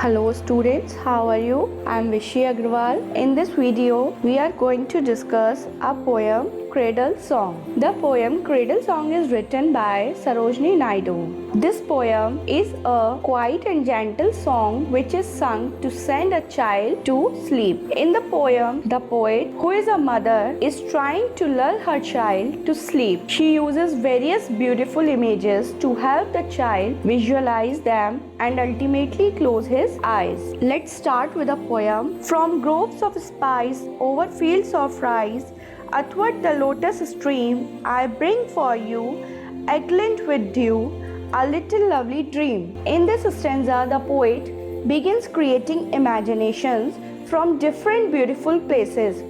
Hello students, how are you? I am Vishi Agrawal. In this video, we are going to discuss a poem, Cradle Song. The poem Cradle Song is written by Sarojini Naidu. This poem is a quiet and gentle song which is sung to send a child to sleep. In the poem, the poet, who is a mother, is trying to lull her child to sleep. She uses various beautiful images to help the child visualize them and ultimately close his eyes. Let's start with a poem. From groves of spice over fields of rice, athwart the lotus stream, I bring for you, agglint with dew, a little lovely dream. In this stanza, the poet begins creating imaginations from different beautiful places.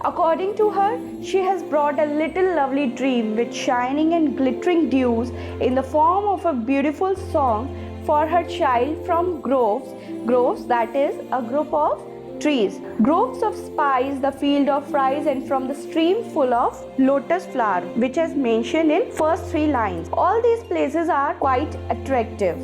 According to her, she has brought a little lovely dream with shining and glittering dews in the form of a beautiful song for her child from groves, that is a group of trees, groves of spice, the field of rice, and from the stream full of lotus flower, which is mentioned in first 3 lines. All these places are quite attractive.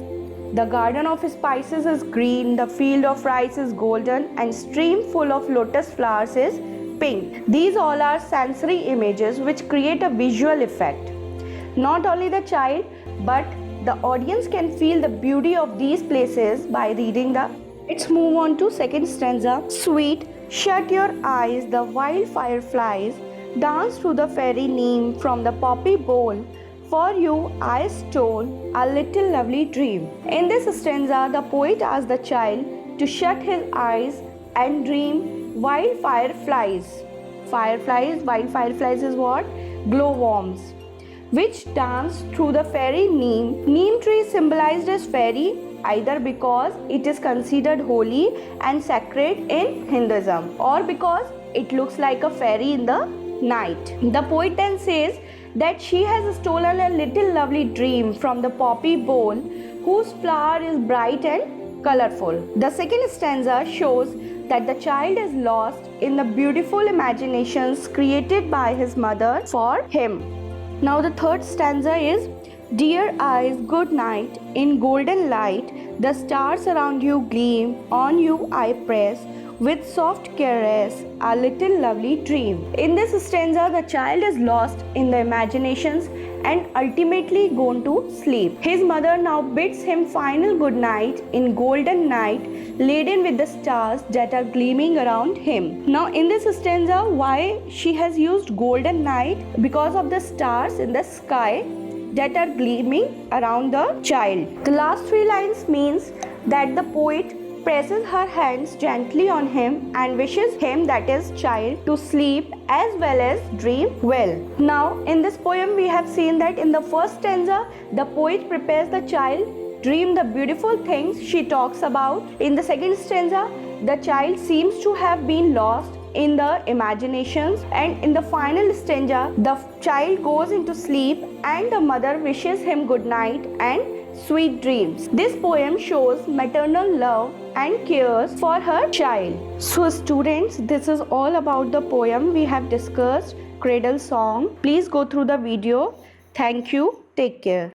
The garden of spices is green, the field of rice is golden, and stream full of lotus flowers is pink. These all are sensory images which create a visual effect. Not only the child, but the audience can feel the beauty of these places by reading the. Let's move on to second stanza. Sweet, shut your eyes, the wild fireflies dance through the fairy neem from the poppy bowl. For you I stole a little lovely dream. In this stanza, the poet asks the child to shut his eyes and dream wild fireflies. Wild fireflies is what? Glowworms, which dance through the fairy neem. Neem tree is symbolized as fairy either because it is considered holy and sacred in Hinduism or because it looks like a fairy in the night. The poet then says that she has stolen a little lovely dream from the poppy bowl whose flower is bright and colorful. The second stanza shows that the child is lost in the beautiful imaginations created by his mother for him. Now the third stanza is, dear eyes, good night, in golden light, the stars around you gleam, on you I press, with soft caress, a little lovely dream. In this stanza, the child is lost in the imaginations and ultimately gone to sleep. His mother now bids him final good night in golden night, laden with the stars that are gleaming around him. Now in this stanza, why she has used golden night? Because of the stars in the sky that are gleaming around the child. The last 3 lines means that the poet presses her hands gently on him and wishes him, that is child, to sleep as well as dream well. Now in this poem we have seen that in the first stanza the poet prepares the child dream the beautiful things she talks about. In the second stanza, the child seems to have been lost in the imaginations, and in the final stanza, the child goes into sleep and the mother wishes him good night and sweet dreams. This poem shows maternal love and cares for her child. So students, this is all about the poem we have discussed, Cradle Song. Please go through the video. Thank you. Take care.